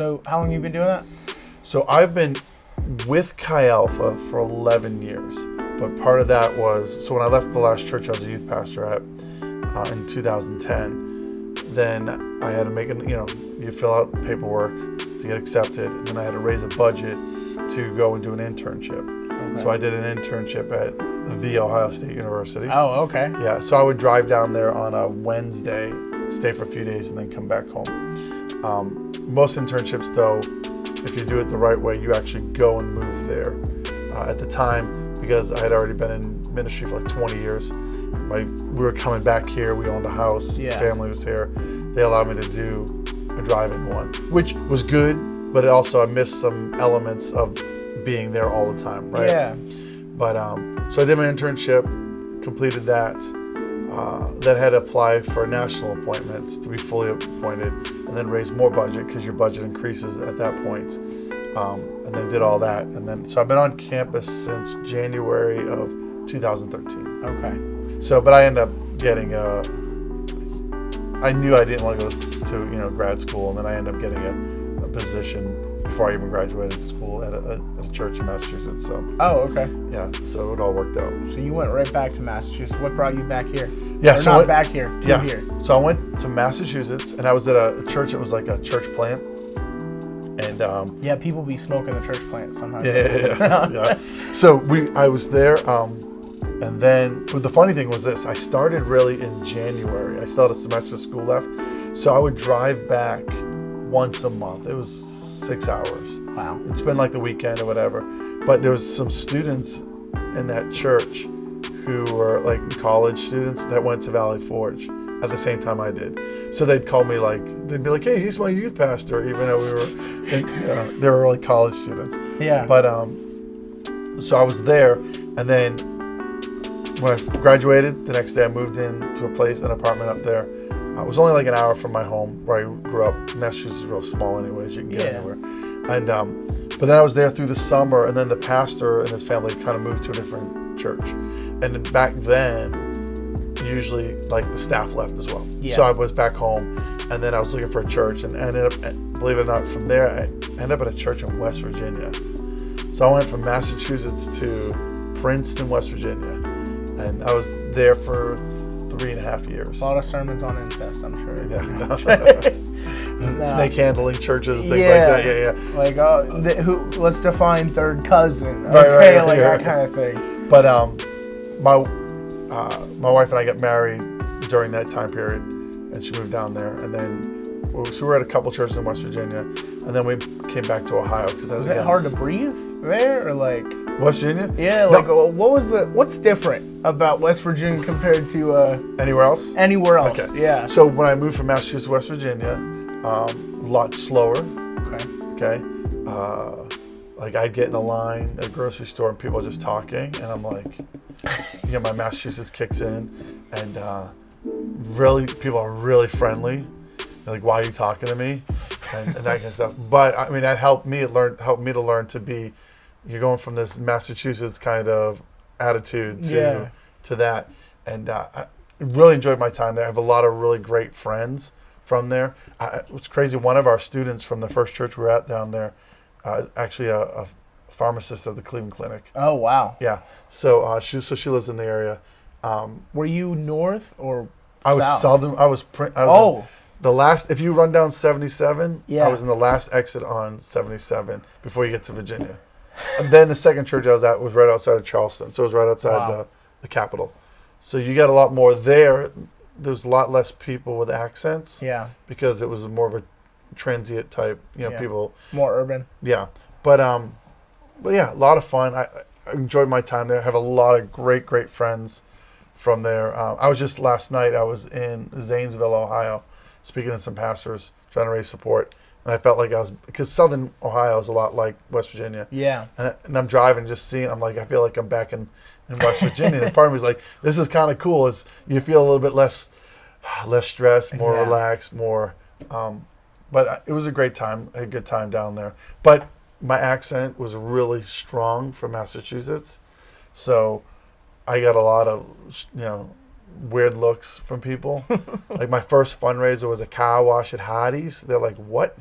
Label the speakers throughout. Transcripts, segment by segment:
Speaker 1: So how long have you been doing that?
Speaker 2: So I've been with Chi Alpha for 11 years. But part of that was, so when I left the last church I was a youth pastor at in 2010, then I had to make you fill out paperwork to get accepted. And then I had to raise a budget to go and do an internship. Okay. So I did an internship at the Ohio State University.
Speaker 1: Oh, okay.
Speaker 2: Yeah, so I would drive down there on a Wednesday, stay for a few days, and then come back home. Most internships, though, if you do it the right way, you actually go and move there. At the time, because I had already been in ministry for like 20 years, we were coming back here, we owned a house, family was here. They allowed me to do a driving one, which was good, but also I missed some elements of being there all the time, right?
Speaker 1: Yeah.
Speaker 2: But so I did my internship, completed that, then had to apply for national appointments to be fully appointed, and then raise more budget because your budget increases at that point. And then did all that, and then so I've been on campus since January of 2013.
Speaker 1: Okay.
Speaker 2: So, but I ended up getting I knew I didn't want to go to grad school, and then I ended up getting a position before I even graduated school at a church in Massachusetts. So.
Speaker 1: Oh, okay.
Speaker 2: Yeah, so it all worked out.
Speaker 1: So you went right back to Massachusetts. What brought you back here?
Speaker 2: Yeah,
Speaker 1: or not back here. To here.
Speaker 2: So I went to Massachusetts, and I was at a church that was like a church plant. And
Speaker 1: people be smoking the church plant sometimes.
Speaker 2: Yeah. So I was there, and then but the funny thing was this: I started really in January. I still had a semester of school left, so I would drive back once a month. It was 6 hours.
Speaker 1: Wow.
Speaker 2: It's been like the weekend or whatever. But there was some students in that church who were like college students that went to Valley Forge at the same time I did. So they'd call me they'd be like, hey, he's my youth pastor, even though they were like college students.
Speaker 1: Yeah.
Speaker 2: But so I was there, and then when I graduated, the next day I moved into an apartment up there. It was only like an hour from my home where I grew up. Massachusetts is real small anyways, you can get anywhere. And but then I was there through the summer, and then the pastor and his family kind of moved to a different church. And then back then, usually like the staff left as well. Yeah. So I was back home, and then I was looking for a church, and ended up, believe it or not, from there I ended up at a church in West Virginia. So I went from Massachusetts to Princeton, West Virginia, and I was there for 3.5 years.
Speaker 1: A lot of sermons on incest, I'm sure.
Speaker 2: Yeah. Snake handling churches, things like that. Yeah.
Speaker 1: Like, let's define third cousin.
Speaker 2: Okay,
Speaker 1: that kind of thing.
Speaker 2: But my wife and I got married during that time period, and she moved down there. And then, so we were at a couple churches in West Virginia, and then we came back to Ohio.
Speaker 1: Was it hard to breathe there, or like?
Speaker 2: West Virginia?
Speaker 1: Yeah, what's different about West Virginia compared to
Speaker 2: anywhere else?
Speaker 1: Anywhere else,
Speaker 2: okay.
Speaker 1: Yeah.
Speaker 2: So when I moved from Massachusetts to West Virginia, a lot slower. Okay. Like I'd get in a line at a grocery store and people are just talking, and I'm like, my Massachusetts kicks in, and really people are really friendly. They're like, why are you talking to me? And that kind of stuff. But I mean, that helped me to learn to be. You're going from this Massachusetts kind of attitude to that, and I really enjoyed my time there. I have a lot of really great friends from there. It's crazy. One of our students from the first church we were at down there, actually a pharmacist at the Cleveland Clinic.
Speaker 1: Oh wow!
Speaker 2: Yeah. So she lives in the area.
Speaker 1: Were you north or
Speaker 2: I was
Speaker 1: south?
Speaker 2: southern. I was the last. If you run down 77, I was in the last exit on 77 before you get to Virginia. And then the second church I was at was right outside of Charleston, so it was right outside the capital. So you got a lot more there. There's a lot less people with accents.
Speaker 1: Yeah. Because
Speaker 2: it was more of a transient type, people.
Speaker 1: More urban.
Speaker 2: Yeah, but yeah, a lot of fun. I enjoyed my time there. I have a lot of great friends from there. I was just last night. I was in Zanesville, Ohio, speaking to some pastors, trying to raise support. And I felt like because Southern Ohio is a lot like West Virginia.
Speaker 1: Yeah.
Speaker 2: And I'm driving, just seeing, I'm like, I feel like I'm back in West Virginia. And part of me is like, this is kind of cool. You feel a little bit less stressed, more relaxed, more. But it was a great time. I had a good time down there. But my accent was really strong from Massachusetts. So I got a lot of, weird looks from people. Like my first fundraiser was a car wash at Hardee's. They're like, what?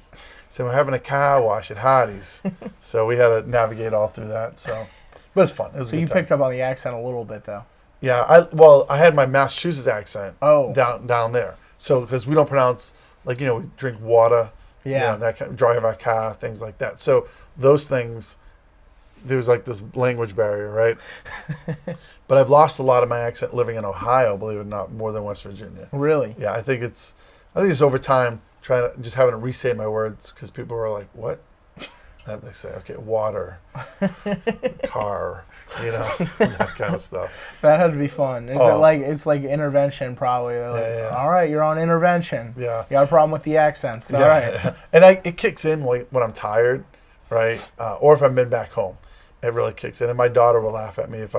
Speaker 2: So we're having a car wash at Hardee's. So we had to navigate all through that. So, but it's fun. It was a
Speaker 1: So
Speaker 2: good
Speaker 1: you
Speaker 2: time.
Speaker 1: picked up on the accent a little bit, though.
Speaker 2: Yeah, I had my Massachusetts accent down there. So because we don't pronounce, like, we drink water, that kind of, drive our car, things like that. So those things, there's like this language barrier, right? But I've lost a lot of my accent living in Ohio, believe it or not, more than West Virginia.
Speaker 1: Really?
Speaker 2: Yeah, I think it's over time trying to just having to re-say my words because people were like, "What?" And they say, "Okay, water, car, that kind of stuff."
Speaker 1: That had to be fun. Is it like it's like intervention? Probably. They're like,
Speaker 2: Yeah.
Speaker 1: All right, you're on intervention.
Speaker 2: Yeah.
Speaker 1: You got a problem with the accents. All right.
Speaker 2: And it kicks in when I'm tired, right? Or if I've been back home, it really kicks in. And my daughter will laugh at me if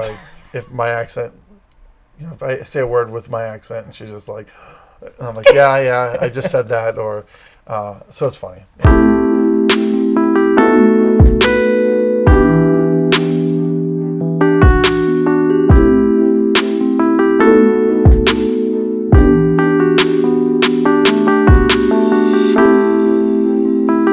Speaker 2: my accent, if I say a word with my accent, and she's just like, and I'm like, yeah, I just said that, or so it's funny. Yeah.